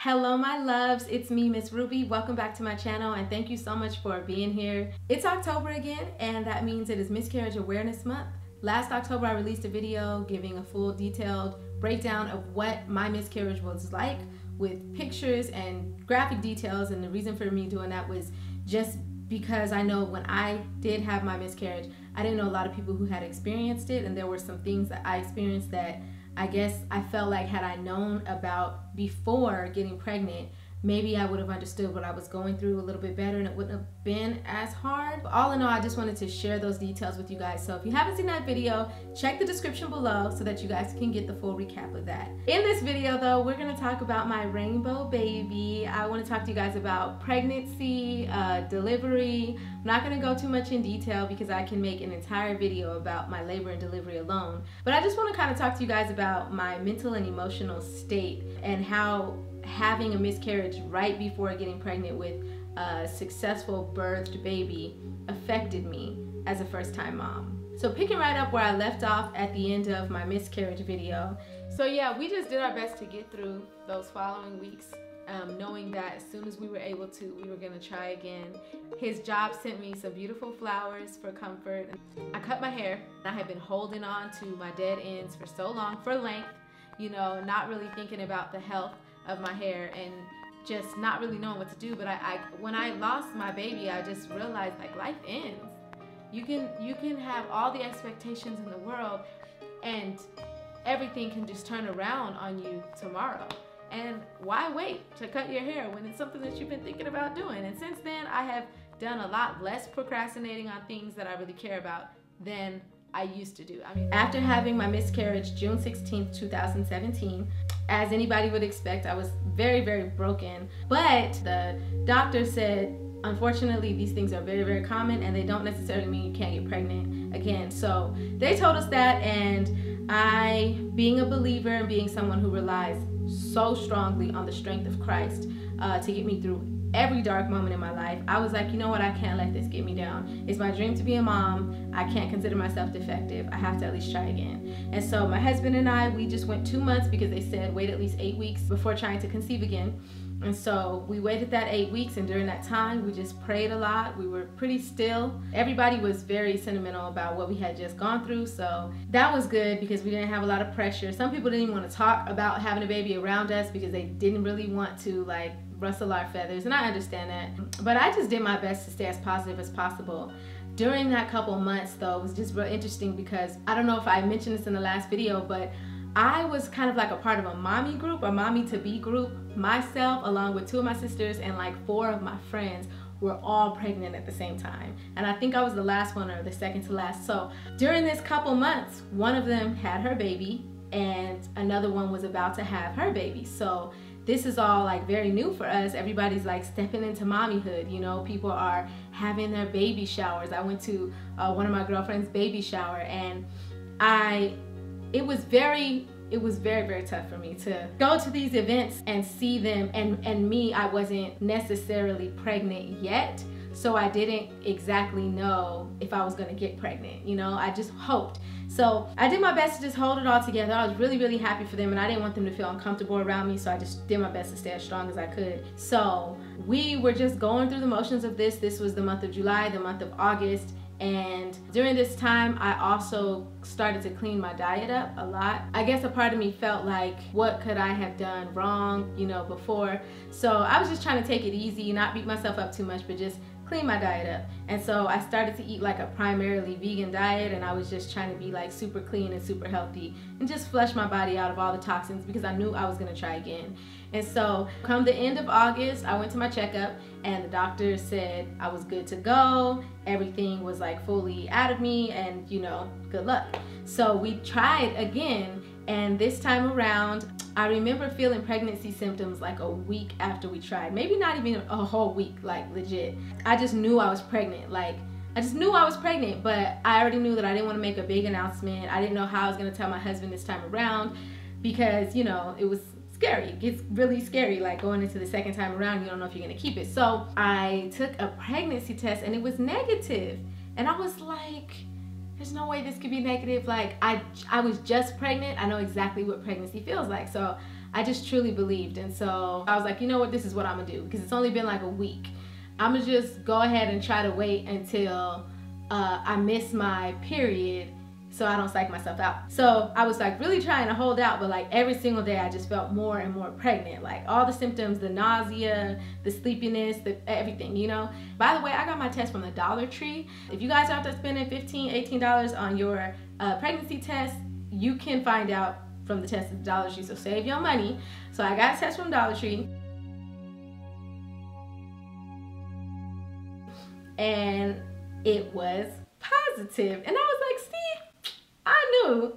Hello my loves, it's me, Miss Ruby. Welcome back to my channel and thank you so much for being here. It's October again and that means it is Miscarriage Awareness Month. Last October I released a video giving a full detailed breakdown of what my miscarriage was like with pictures and graphic details, and the reason for me doing that was just because I know when I did have my miscarriage, I didn't know a lot of people who had experienced it, and there were some things that I experienced that I guess I felt like had I known about before getting pregnant, maybe I would have understood what I was going through a little bit better and it wouldn't have been as hard. But all in all, I just wanted to share those details with you guys. So if you haven't seen that video, check the description below so that you guys can get the full recap of that. In this video though, we're gonna talk about my rainbow baby. I wanna talk to you guys about pregnancy, delivery. I'm not gonna go too much in detail because I can make an entire video about my labor and delivery alone. But I just wanna kind of talk to you guys about my mental and emotional state and how having a miscarriage right before getting pregnant with a successful birthed baby affected me as a first-time mom. So picking right up where I left off at the end of my miscarriage video. So yeah, we just did our best to get through those following weeks, knowing that as soon as we were able to, we were gonna try again. His job sent me some beautiful flowers for comfort. I cut my hair. I had been holding on to my dead ends for so long, for length, you know, not really thinking about the health of my hair and just not really knowing what to do. But when I lost my baby, I just realized like life ends. You can have all the expectations in the world and everything can just turn around on you tomorrow. And why wait to cut your hair when it's something that you've been thinking about doing? And since then, I have done a lot less procrastinating on things that I really care about than I used to do. I mean, after having my miscarriage June 16th, 2017, as anybody would expect, I was very, very broken. But the doctor said, unfortunately, these things are very, very common and they don't necessarily mean you can't get pregnant again. So they told us that, and I, being a believer and being someone who relies so strongly on the strength of Christ to get me through every dark moment in my life, I was like, you know what, I can't let this get me down. It's my dream to be a mom. I can't consider myself defective. I have to at least try again. And so my husband and I, we just went 2 months because they said wait at least 8 weeks before trying to conceive again. And so we waited that 8 weeks, and during that time we just prayed a lot. We were pretty still. Everybody was very sentimental about what we had just gone through, so that was good because we didn't have a lot of pressure. Some people didn't even want to talk about having a baby around us because they didn't really want to like rustle our feathers, and I understand that. But I just did my best to stay as positive as possible. During that couple months though, it was just real interesting because I don't know if I mentioned this in the last video, but I was kind of like a part of a mommy group, a mommy to be group. Myself, along with 2 of my sisters and like 4 of my friends, were all pregnant at the same time. And I think I was the last one or the second to last. So during this couple months, one of them had her baby and another one was about to have her baby. So this is all like very new for us. Everybody's like stepping into mommyhood, you know, people are having their baby showers. I went to one of my girlfriend's baby shower, and it was very, very tough for me to go to these events and see them, and me, I wasn't necessarily pregnant yet, so I didn't exactly know if I was gonna get pregnant, you know, I just hoped. So I did my best to just hold it all together. I was really, really happy for them, and I didn't want them to feel uncomfortable around me, so I just did my best to stay as strong as I could. So we were just going through the motions of this. This was the month of July, the month of August, and during this time I also started to clean my diet up a lot. I guess a part of me felt like, what could I have done wrong, you know, before? So I was just trying to take it easy, not beat myself up too much, but just clean my diet up. And so I started to eat like a primarily vegan diet, and I was just trying to be like super clean and super healthy and just flush my body out of all the toxins because I knew I was gonna try again. And so come the end of August, I went to my checkup and the doctor said I was good to go. Everything was like fully out of me, and you know, good luck. So we tried again, and this time around, I remember feeling pregnancy symptoms like a week after we tried. Maybe not even a whole week, like legit. I just knew I was pregnant. Like, I just knew I was pregnant, but I already knew that I didn't want to make a big announcement. I didn't know how I was going to tell my husband this time around because, you know, it was scary. It gets really scary, like going into the second time around, you don't know if you're going to keep it. So I took a pregnancy test and it was negative. And I was like, there's no way this could be negative. Like I was just pregnant. I know exactly what pregnancy feels like. So I just truly believed. And so I was like, you know what, this is what I'm gonna do, because it's only been like a week. I'm gonna just go ahead and try to wait until I miss my period so I don't psych myself out. So I was like really trying to hold out, but like every single day I just felt more and more pregnant. Like all the symptoms, the nausea, the sleepiness, everything, you know? By the way, I got my test from the Dollar Tree. If you guys are out there spending $15, $18 on your pregnancy test, you can find out from the test at the Dollar Tree, so save your money. So I got a test from Dollar Tree. And it was positive. And I was like, see, I knew.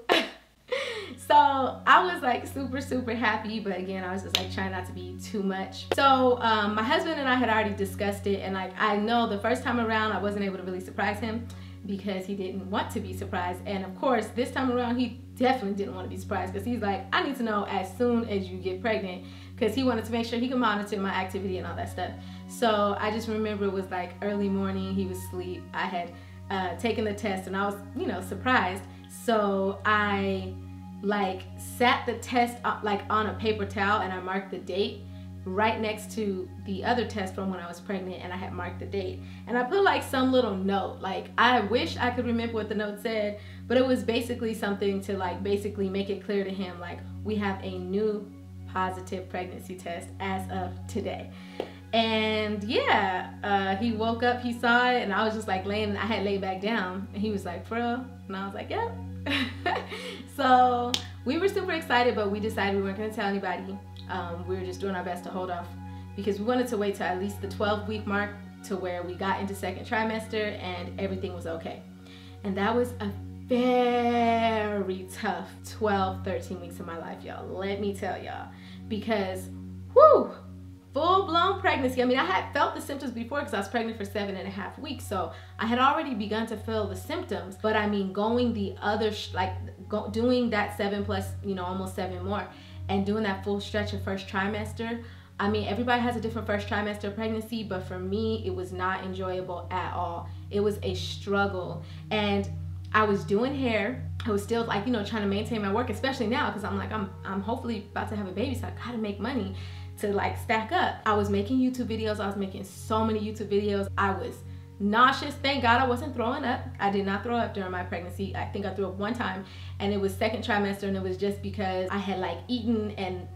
So I was like super happy, but again, I was just like trying not to be too much. So my husband and I had already discussed it, and like I know the first time around I wasn't able to really surprise him because he didn't want to be surprised. And of course, this time around he definitely didn't want to be surprised, because he's like, I need to know as soon as you get pregnant, because he wanted to make sure he could monitor my activity and all that stuff. So I just remember it was like early morning, he was asleep. I had taken the test and I was, you know, surprised. So I like sat the test like on a paper towel and I marked the date right next to the other test from when I was pregnant, and I had marked the date. And I put like some little note, like I wish I could remember what the note said, but it was basically something to like basically make it clear to him, like we have a new positive pregnancy test as of today. And yeah, he woke up, he saw it, and I was just like laying, I had laid back down, and he was like, for real? And I was like, yep. So we were super excited, but we decided we weren't gonna tell anybody. We were just doing our best to hold off, because we wanted to wait till at least the 12-week mark to where we got into second trimester and everything was okay. And that was a very tough 12-13 weeks of my life, y'all, let me tell y'all, because whew, full-blown pregnancy. I mean, I had felt the symptoms before because I was pregnant for 7.5 weeks, so I had already begun to feel the symptoms. But I mean, going the other doing that 7 plus, you know, almost 7 more, and doing that full stretch of first trimester. I mean, everybody has a different first trimester pregnancy, but for me, it was not enjoyable at all. It was a struggle. And I was doing hair. I was still like, you know, trying to maintain my work, especially now, because I'm like, I'm hopefully about to have a baby, so I gotta make money to like stack up. I was making YouTube videos. I was making so many YouTube videos. I was nauseous. Thank God I wasn't throwing up. I did not throw up during my pregnancy. I think I threw up one time, and it was second trimester, and it was just because I had like eaten and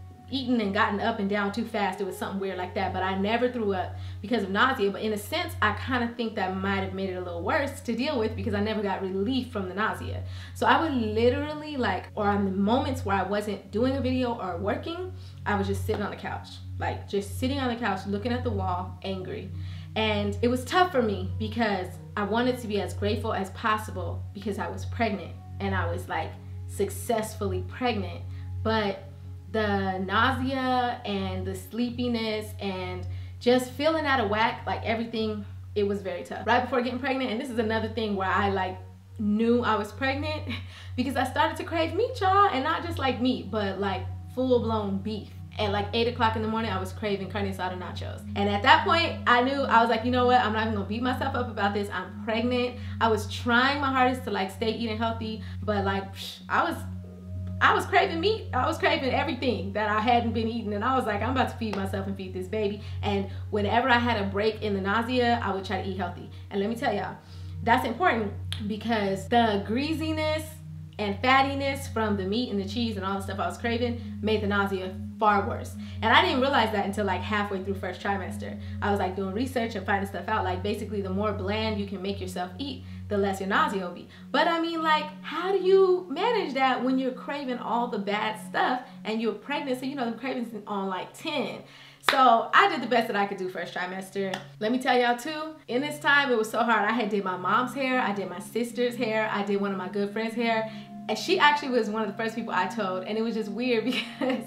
gotten up and down too fast. It was something weird like that, but I never threw up because of nausea. But in a sense, I kind of think that might have made it a little worse to deal with, because I never got relief from the nausea. So I would literally like, or on the moments where I wasn't doing a video or working, I was just sitting on the couch, like just sitting on the couch looking at the wall, angry. And it was tough for me because I wanted to be as grateful as possible because I was pregnant and I was like successfully pregnant. But the nausea and the sleepiness and just feeling out of whack, like everything, it was very tough. Right before getting pregnant, and this is another thing where I like knew I was pregnant, because I started to crave meat, y'all, and not just like meat, but like full-blown beef. At like 8 o'clock in the morning, I was craving carne asada nachos. And at that point, I knew, I was like, you know what? I'm not even gonna beat myself up about this. I'm pregnant. I was trying my hardest to like stay eating healthy, but like, I was craving meat. I was craving everything that I hadn't been eating. And I was like, I'm about to feed myself and feed this baby. And whenever I had a break in the nausea, I would try to eat healthy. And let me tell y'all, that's important, because the greasiness and fattiness from the meat and the cheese and all the stuff I was craving made the nausea far worse. And I didn't realize that until like halfway through first trimester. I was like doing research and finding stuff out, like basically the more bland you can make yourself eat, the less your nausea will be. But I mean, like, how do you manage that when you're craving all the bad stuff and you're pregnant? So you know the cravings on like 10. So I did the best that I could do first trimester. Let me tell y'all too, in this time it was so hard. I had did my mom's hair, I did my sister's hair, I did one of my good friends' hair, and she actually was one of the first people I told. And it was just weird because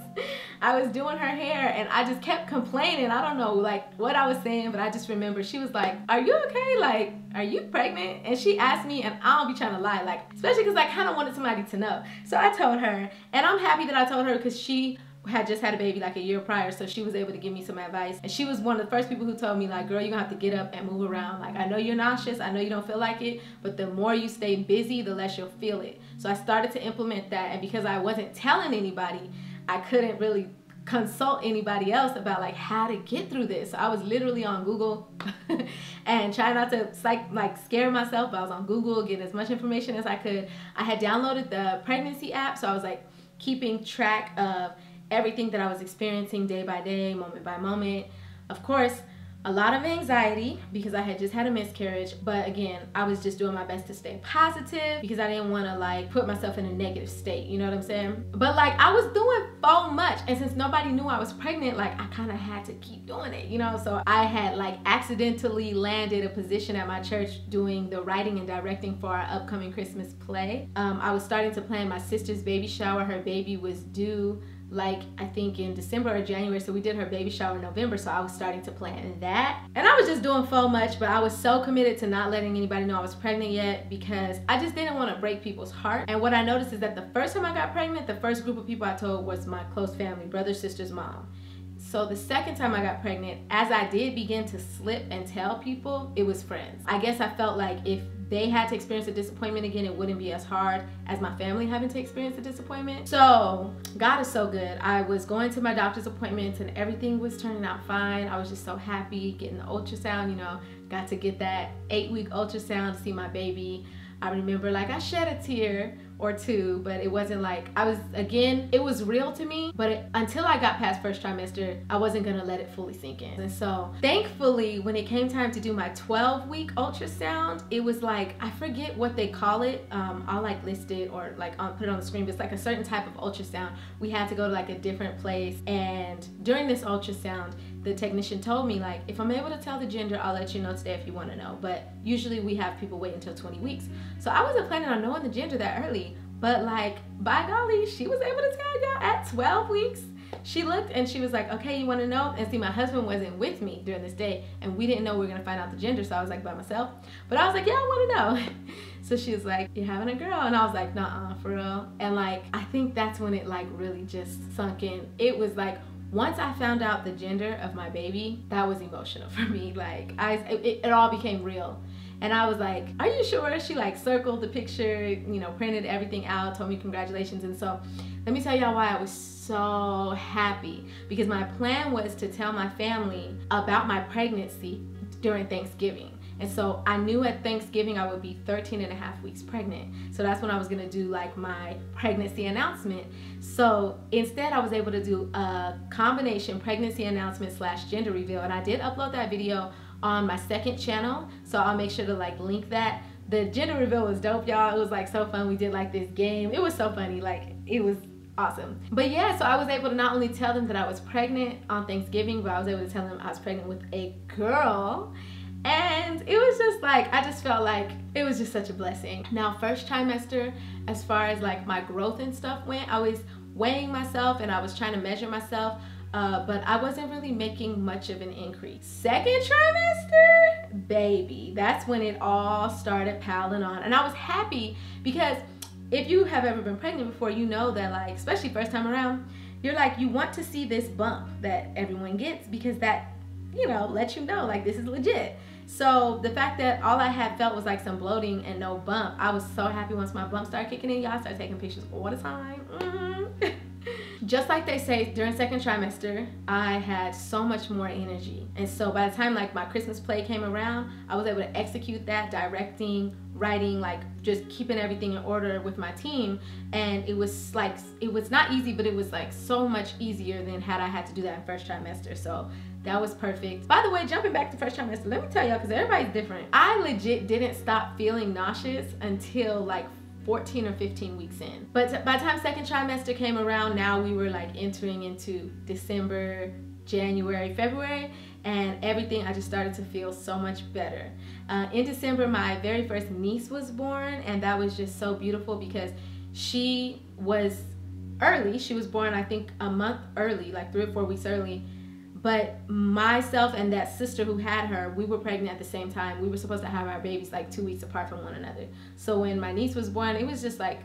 I was doing her hair and I just kept complaining. I don't know like what I was saying, but I just remember she was like, are you okay? Like, are you pregnant? And she asked me, and I don't be trying to lie, like, especially because I kind of wanted somebody to know. So I told her, and I'm happy that I told her, because she had just had a baby like a year prior, so she was able to give me some advice. And she was one of the first people who told me, like, girl, you're gonna have to get up and move around. Like, I know you're nauseous, I know you don't feel like it, but the more you stay busy, the less you'll feel it. So I started to implement that, and because I wasn't telling anybody, I couldn't really consult anybody else about like how to get through this. So I was literally on Google and trying not to scare myself, but I was on Google getting as much information as I could. I had downloaded the pregnancy app, so I was like keeping track of everything that I was experiencing day by day, moment by moment. Of course, a lot of anxiety because I had just had a miscarriage, but again, I was just doing my best to stay positive because I didn't want to like put myself in a negative state, you know what I'm saying? But like I was doing so much, and since nobody knew I was pregnant, like I kind of had to keep doing it, you know? So I had like accidentally landed a position at my church doing the writing and directing for our upcoming Christmas play. I was starting to plan my sister's baby shower. Her baby was due like I think in December or January, so we did her baby shower in November, so I was starting to plan that. And I was just doing so much, but I was so committed to not letting anybody know I was pregnant yet because I just didn't want to break people's heart. And what I noticed is that the first time I got pregnant, the first group of people I told was my close family, brother, sister's mom. So the second time I got pregnant, as I did begin to slip and tell people, it was friends. I guess I felt like if they had to experience a disappointment again, it wouldn't be as hard as my family having to experience a disappointment. So God is so good. I was going to my doctor's appointments and everything was turning out fine. I was just so happy getting the ultrasound, you know, got to get that 8-week ultrasound to see my baby. I remember like I shed a tear or two, but it wasn't like it was real to me, but until I got past first trimester, I wasn't gonna let it fully sink in. And so thankfully, when it came time to do my 12-week ultrasound, it was like, I forget what they call it. I'll like list it or like I'll put it on the screen, but it's like a certain type of ultrasound. We had to go to like a different place, and during this ultrasound, the technician told me like, if I'm able to tell the gender, I'll let you know today if you want to know, but usually we have people wait until 20 weeks. So I wasn't planning on knowing the gender that early, but like, by golly, she was able to tell y'all at 12 weeks. She looked and she was like, okay, you want to know? And see, my husband wasn't with me during this day, and we didn't know we were going to find out the gender, so I was like by myself. But I was like, yeah, I want to know. So she was like, you're having a girl? And I was like, nuh-uh, for real. And like, I think that's when it like really just sunk in. It was like, once I found out the gender of my baby, that was emotional for me. Like, it all became real. And I was like, are you sure? She like circled the picture, you know, printed everything out, told me congratulations. And so let me tell y'all why I was so happy, because my plan was to tell my family about my pregnancy during Thanksgiving. And so I knew at Thanksgiving I would be 13.5 weeks pregnant. So that's when I was gonna do like my pregnancy announcement. So instead I was able to do a combination pregnancy announcement / gender reveal. And I did upload that video on my second channel, so I'll make sure to like link that. The gender reveal was dope, y'all. It was like so fun. We did like this game. It was so funny. Like, it was awesome. But yeah, so I was able to not only tell them that I was pregnant on Thanksgiving, but I was able to tell them I was pregnant with a girl. And it was just like, I just felt like it was just such a blessing. Now, first trimester, as far as like my growth and stuff went, I was weighing myself and I was trying to measure myself, but I wasn't really making much of an increase. Second trimester, baby, that's when it all started piling on. And I was happy because if you have ever been pregnant before, you know that like, especially first time around, you're like, you want to see this bump that everyone gets because that, you know, lets you know like this is legit. So the fact that all I had felt was like some bloating and no bump, I was so happy once my bump started kicking in. Y'all started taking pictures all the time. Just like they say, during second trimester, I had so much more energy. And so by the time like my Christmas play came around, I was able to execute that, directing, writing, like just keeping everything in order with my team. And it was like, it was not easy, but it was like so much easier than had I had to do that in first trimester. So that was perfect. By the way, jumping back to first trimester, let me tell y'all, because everybody's different. I legit didn't stop feeling nauseous until like 14 or 15 weeks in. But by the time second trimester came around, now we were like entering into December, January, February, and everything, I just started to feel so much better. In December, my very first niece was born, and that was just so beautiful because she was early. She was born, I think, a month early, like 3 or 4 weeks early. But myself and that sister who had her, we were pregnant at the same time. We were supposed to have our babies like 2 weeks apart from one another. So when my niece was born, it was just like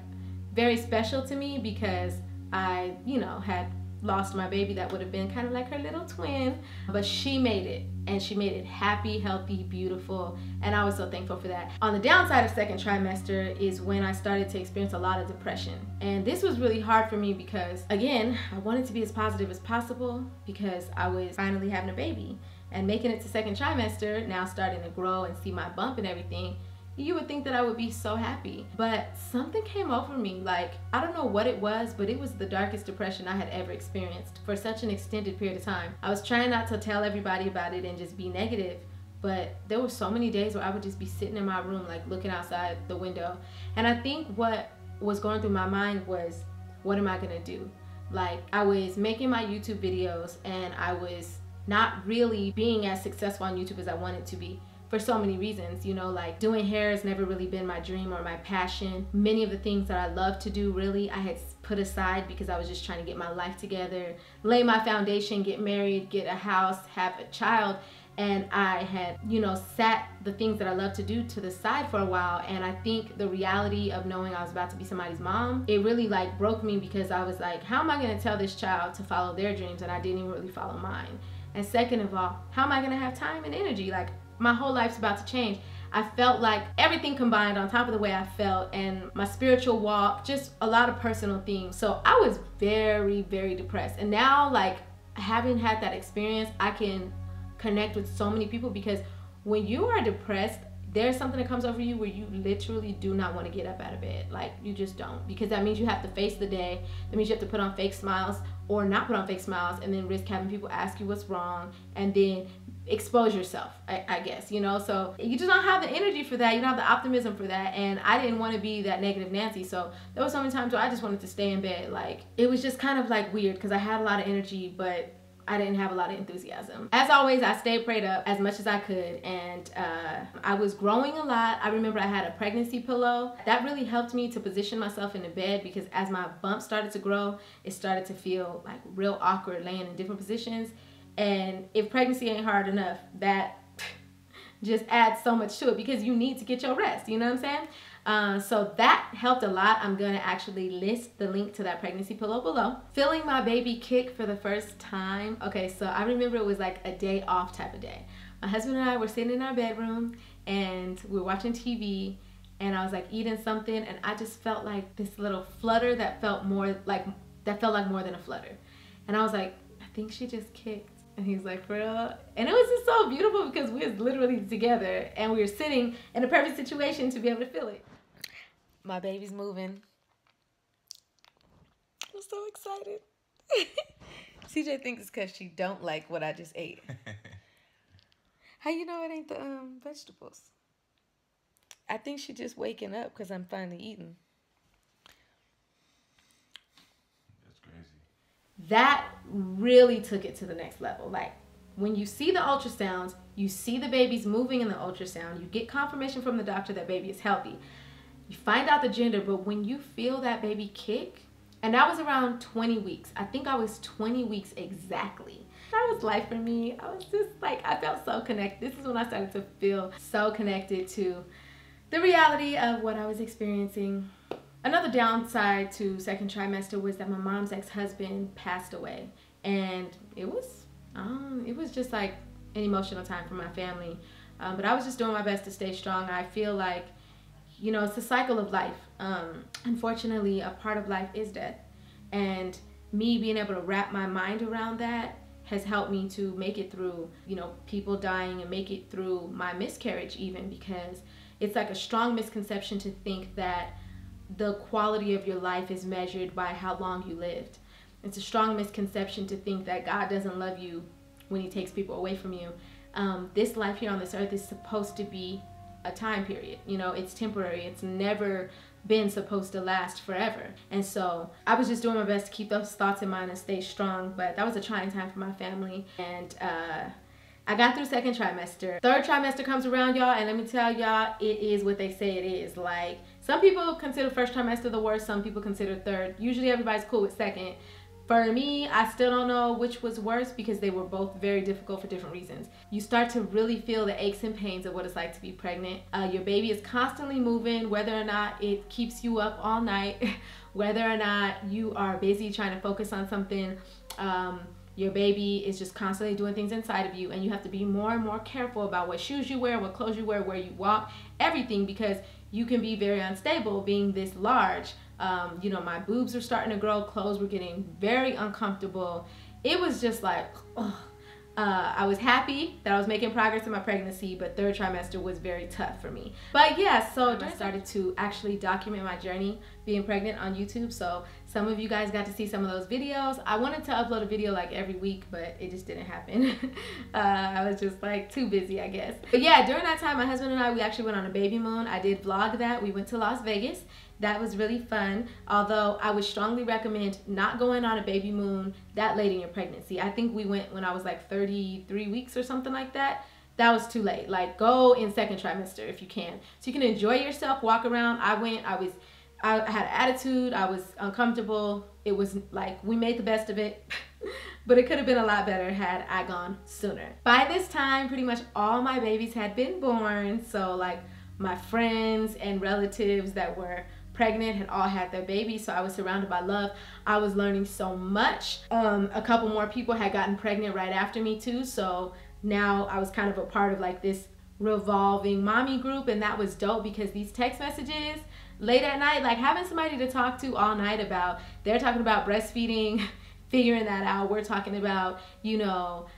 very special to me because I, you know, had lost my baby that would have been kind of like her little twin, but she made it, and she made it happy, healthy, beautiful, and I was so thankful for that. On the downside of second trimester is when I started to experience a lot of depression, and this was really hard for me because, again, I wanted to be as positive as possible because I was finally having a baby, and making it to second trimester, now starting to grow and see my bump and everything, you would think that I would be so happy. But something came over me, like, I don't know what it was, but it was the darkest depression I had ever experienced for such an extended period of time. I was trying not to tell everybody about it and just be negative, but there were so many days where I would just be sitting in my room, like looking outside the window. And I think what was going through my mind was, what am I gonna do? Like, I was making my YouTube videos and I was not really being as successful on YouTube as I wanted to be, for so many reasons. You know, like doing hair has never really been my dream or my passion. Many of the things that I love to do, really, I had put aside because I was just trying to get my life together, lay my foundation, get married, get a house, have a child. And I had, you know, sat the things that I love to do to the side for a while. And I think the reality of knowing I was about to be somebody's mom, it really like broke me, because I was like, how am I gonna tell this child to follow their dreams and I didn't even really follow mine? And second of all, how am I gonna have time and energy? Like, my whole life's about to change. I felt like everything combined on top of the way I felt and my spiritual walk, just a lot of personal things. So I was very, very depressed. And now, like, having had that experience, I can connect with so many people, because when you are depressed, there's something that comes over you where you literally do not want to get up out of bed. Like, you just don't, because that means you have to face the day. That means you have to put on fake smiles or not put on fake smiles, and then risk having people ask you what's wrong, and then expose yourself, I guess, you know. So you just don't have the energy for that. You don't have the optimism for that. And I didn't want to be that negative Nancy. So there were so many times where I just wanted to stay in bed. Like, it was just kind of like weird, because I had a lot of energy, but I didn't have a lot of enthusiasm. As always, I stayed prayed up as much as I could, and I was growing a lot. I remember I had a pregnancy pillow. That really helped me to position myself in the bed, because as my bump started to grow, it started to feel like real awkward laying in different positions. And if pregnancy ain't hard enough, that just adds so much to it, because you need to get your rest, you know what I'm saying? So that helped a lot. I'm gonna actually list the link to that pregnancy pillow below. Feeling my baby kick for the first time. Okay, so I remember it was like a day off type of day. My husband and I were sitting in our bedroom and we were watching TV, and I was like eating something, and I just felt like this little flutter that felt more like, more than a flutter. And I was like, I think she just kicked. And he was like, for real? And it was just so beautiful, because we was literally together and we were sitting in a perfect situation to be able to feel it. My baby's moving. I'm so excited. CJ thinks it's because she don't like what I just ate. How you know it ain't the vegetables? I think she just waking up because I'm finally eating. That really took it to the next level. Like, when you see the ultrasounds, you see the baby's moving in the ultrasound, you get confirmation from the doctor that baby is healthy. You find out the gender, but when you feel that baby kick, and that was around 20 weeks. I think I was 20 weeks exactly. That was life for me. I was just like, I felt so connected. This is when I started to feel so connected to the reality of what I was experiencing. Another downside to second trimester was that my mom's ex-husband passed away, and it was just like an emotional time for my family. But I was just doing my best to stay strong. I feel like, you know, it's a cycle of life. Unfortunately, a part of life is death, and me being able to wrap my mind around that has helped me to make it through, you know, people dying, and make it through my miscarriage even, because it's like a strong misconception to think that the quality of your life is measured by how long you lived. It's a strong misconception to think that God doesn't love you when he takes people away from you. This life here on this earth is supposed to be a time period. You know, it's temporary. It's never been supposed to last forever. And so I was just doing my best to keep those thoughts in mind and stay strong. But that was a trying time for my family. And I got through second trimester. Third trimester comes around, y'all, and let me tell y'all, it is what they say it is. Like, some people consider first trimester the worst, some people consider third. Usually everybody's cool with second. For me, I still don't know which was worse, because they were both very difficult for different reasons. You start to really feel the aches and pains of what it's like to be pregnant. Your baby is constantly moving, whether or not it keeps you up all night, whether or not you are busy trying to focus on something Your baby is just constantly doing things inside of you, and you have to be more and more careful about what shoes you wear, what clothes you wear, where you walk, everything, because you can be very unstable being this large. You know, my boobs were starting to grow, clothes were getting very uncomfortable. It was just like, ugh. I was happy that I was making progress in my pregnancy, but third trimester was very tough for me. But yeah, so I started to actually document my journey being pregnant on YouTube. So some of you guys got to see some of those videos. I wanted to upload a video like every week, but it just didn't happen. I was just like too busy, I guess. But yeah, during that time, my husband and I, we actually went on a baby moon. I did vlog that. We went to Las Vegas. That was really fun, although I would strongly recommend not going on a baby moon that late in your pregnancy. I think we went when I was like 33 weeks or something like that. That was too late. Like, go in second trimester if you can. So you can enjoy yourself, walk around. I had attitude, I was uncomfortable. It was like, we made the best of it, but it could have been a lot better had I gone sooner. By this time, pretty much all my babies had been born. So like my friends and relatives that were pregnant had all had their babies, so I was surrounded by love. I was learning so much. A couple more people had gotten pregnant right after me too, so now I was kind of a part of like this revolving mommy group, and that was dope because these text messages late at night, like having somebody to talk to all night about, they're talking about breastfeeding, figuring that out. We're talking about, you know,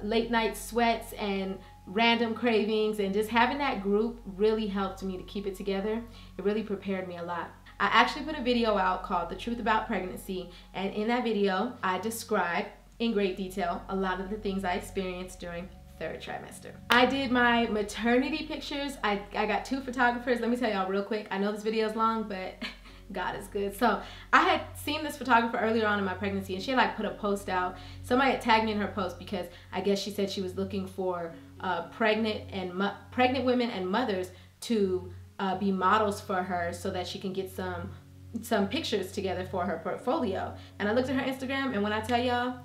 late night sweats and random cravings, and just having that group really helped me to keep it together. It really prepared me a lot. I actually put a video out called The Truth About Pregnancy, and in that video I describe in great detail a lot of the things I experienced during third trimester. I did my maternity pictures. I got 2 photographers. Let me tell y'all real quick, I know this video is long, but God is good. So I had seen this photographer earlier on in my pregnancy, and she had like put a post out. Somebody had tagged me in her post because I guess she said she was looking for pregnant women and mothers to be models for her so that she can get some pictures together for her portfolio. And I looked at her Instagram, and when I tell y'all,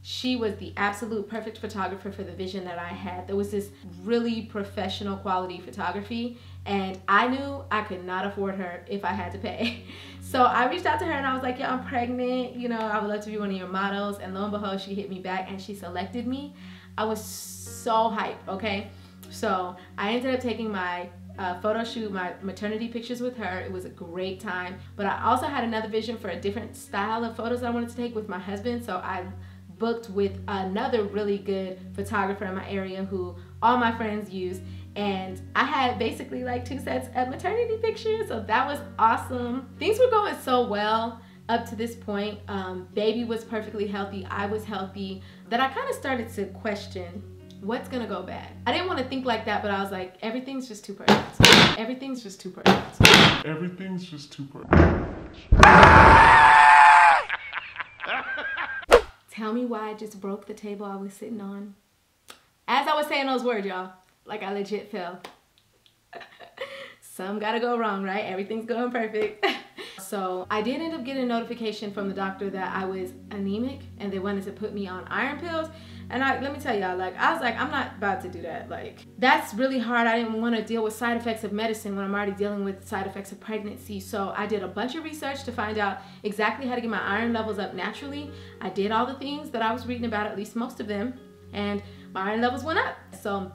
she was the absolute perfect photographer for the vision that I had. There was this really professional quality photography, and I knew I could not afford her if I had to pay. So I reached out to her and I was like, yeah, I'm pregnant, you know, I would love to be one of your models. And lo and behold, she hit me back and she selected me. I was so hyped, okay? So I ended up taking my photo shoot, my maternity pictures with her. It was a great time, but I also had another vision for a different style of photos I wanted to take with my husband. So I booked with another really good photographer in my area who all my friends use, and I had basically like 2 sets of maternity pictures, so that was awesome. Things were going so well up to this point. Baby was perfectly healthy, I was healthy, that I kind of started to question what's gonna go bad. I didn't want to think like that, but I was like, everything's just too perfect. Everything's just too perfect. Everything's just too perfect. Tell me why I just broke the table I was sitting on. As I was saying those words, y'all, like I legit fell. Some gotta go wrong, right? Everything's going perfect. So I did end up getting a notification from the doctor that I was anemic and they wanted to put me on iron pills. And let me tell y'all, like, I was like, I'm not about to do that. Like, that's really hard. I didn't want to deal with side effects of medicine when I'm already dealing with side effects of pregnancy. So I did a bunch of research to find out exactly how to get my iron levels up naturally. I did all the things that I was reading about, at least most of them, and my iron levels went up. So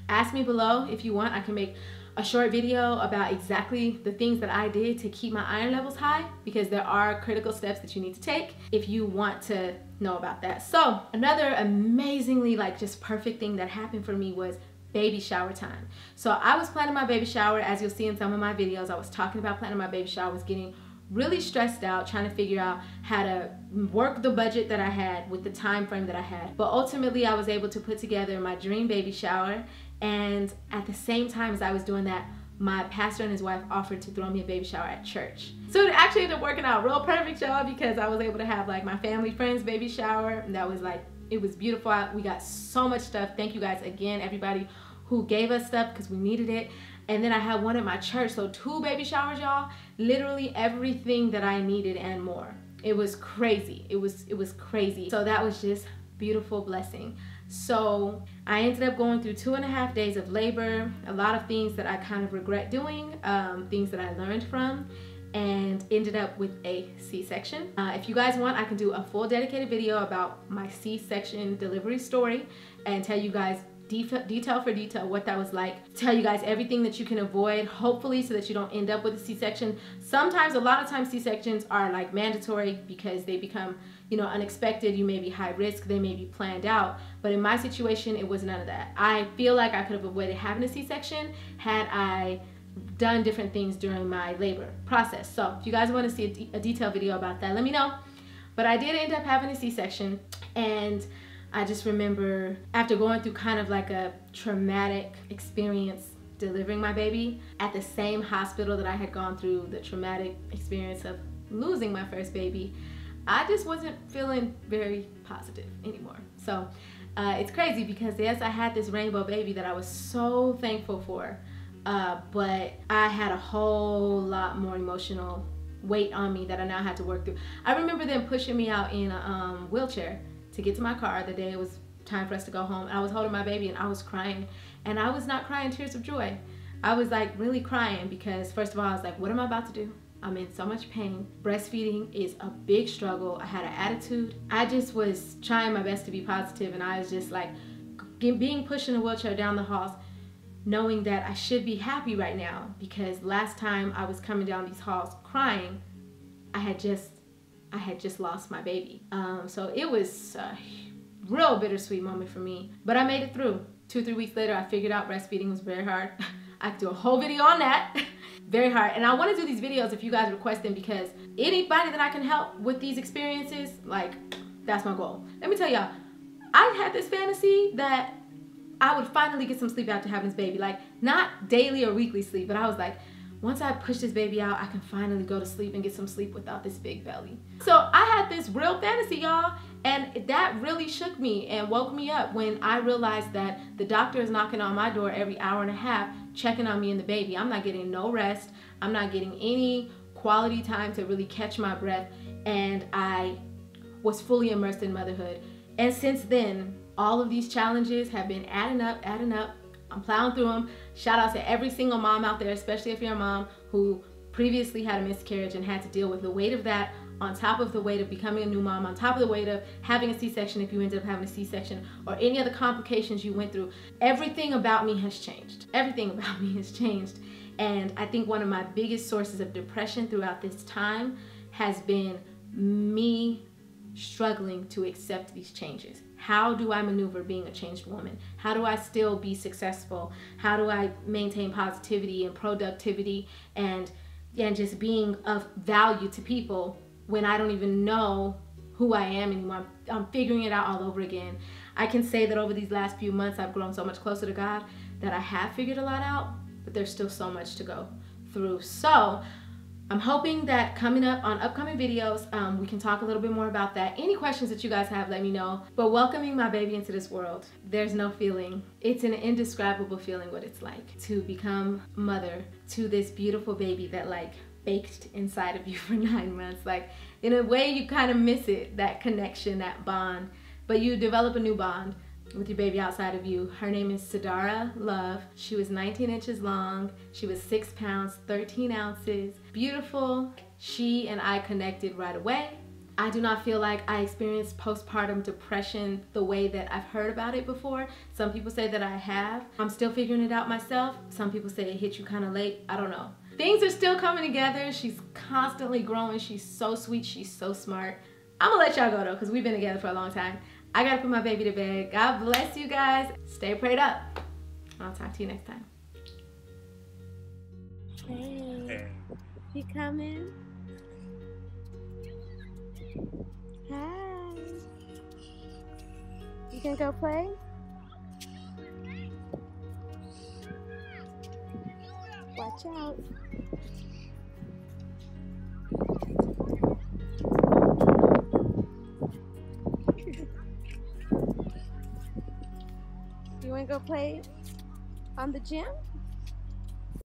ask me below if you want. I can make a short video about exactly the things that I did to keep my iron levels high, because there are critical steps that you need to take if you want to know about that. So another amazingly, like, just perfect thing that happened for me was baby shower time. So I was planning my baby shower, as you'll see in some of my videos. I was talking about planning my baby shower. I was getting really stressed out trying to figure out how to work the budget that I had with the time frame that I had. But ultimately I was able to put together my dream baby shower, and at the same time as I was doing that, my pastor and his wife offered to throw me a baby shower at church. So it actually ended up working out real perfect, y'all, because I was able to have like my family friends baby shower, and that was like, it was beautiful. We got so much stuff. Thank you guys again, everybody who gave us stuff, because we needed it. And then I had one at my church, so 2 baby showers, y'all. Literally everything that I needed and more. It was crazy. It was crazy. So that was just beautiful blessing. So I ended up going through 2.5 days of labor, a lot of things that I kind of regret doing, things that I learned from. and ended up with a C-section. If you guys want, I can do a full dedicated video about my C-section delivery story and tell you guys detail for detail what that was like. Tell you guys everything that you can avoid, hopefully, so that you don't end up with a C-section. Sometimes, a lot of times, C-sections are like mandatory because they become, you know, unexpected. You may be high risk, they may be planned out. But in my situation, it was none of that. I feel like I could have avoided having a C-section had I done different things during my labor process. So if you guys want to see a detailed video about that, let me know. But I did end up having a C-section, and I just remember after going through kind of like a traumatic experience delivering my baby at the same hospital that I had gone through the traumatic experience of losing my first baby, I just wasn't feeling very positive anymore. So it's crazy because yes, I had this rainbow baby that I was so thankful for, but I had a whole lot more emotional weight on me that I now had to work through. I remember them pushing me out in a wheelchair to get to my car the day it was time for us to go home. I was holding my baby and I was crying, and I was not crying tears of joy. I was like really crying because first of all, I was like, what am I about to do? I'm in so much pain. Breastfeeding is a big struggle. I had an attitude. I just was trying my best to be positive, and I was just like being pushed in a wheelchair down the halls, knowing that I should be happy right now because last time I was coming down these halls crying, I had just lost my baby. So it was a real bittersweet moment for me, but I made it through. 2-3 weeks later, I figured out breastfeeding was very hard. I could do a whole video on that. Very hard. And I want to do these videos if you guys request them, because anybody that I can help with these experiences, like, that's my goal. Let me tell y'all, I had this fantasy that I would finally get some sleep after having this baby. Like, not daily or weekly sleep, but I was like, once I push this baby out, I can finally go to sleep and get some sleep without this big belly. So I had this real fantasy, y'all, and that really shook me and woke me up when I realized that the doctor is knocking on my door every hour and a half, checking on me and the baby. I'm not getting no rest. I'm not getting any quality time to really catch my breath, and I was fully immersed in motherhood. And since then, all of these challenges have been adding up. I'm plowing through them. Shout out to every single mom out there, especially if you're a mom who previously had a miscarriage and had to deal with the weight of that, on top of the weight of becoming a new mom, on top of the weight of having a C-section if you ended up having a C-section, or any other complications you went through. Everything about me has changed. Everything about me has changed. And I think one of my biggest sources of depression throughout this time has been me struggling to accept these changes. How do I maneuver being a changed woman? How do I still be successful? How do I maintain positivity and productivity and just being of value to people when I don't even know who I am anymore? I'm figuring it out all over again. I can say that over these last few months, I've grown so much closer to God that I have figured a lot out, but there's still so much to go through. So I'm hoping that coming up on upcoming videos, we can talk a little bit more about that. Any questions that you guys have, let me know. But welcoming my baby into this world, there's no feeling. It's an indescribable feeling what it's like to become mother to this beautiful baby that like baked inside of you for 9 months. Like, in a way, you kind of miss it, that connection, that bond. But you develop a new bond with your baby outside of you. Her name is Sadara Love. She was 19 inches long. She was 6 pounds, 13 ounces. Beautiful. She and I connected right away. I do not feel like I experienced postpartum depression the way that I've heard about it before. Some people say that I have. I'm still figuring it out myself. Some people say it hit you kind of late. I don't know. Things are still coming together. She's constantly growing. She's so sweet. She's so smart. I'm gonna let y'all go though, because we've been together for a long time. I gotta put my baby to bed. God bless you guys. Stay prayed up. I'll talk to you next time. Hey, you coming? Hi. You can go play? Watch out. You wanna go play on the gym?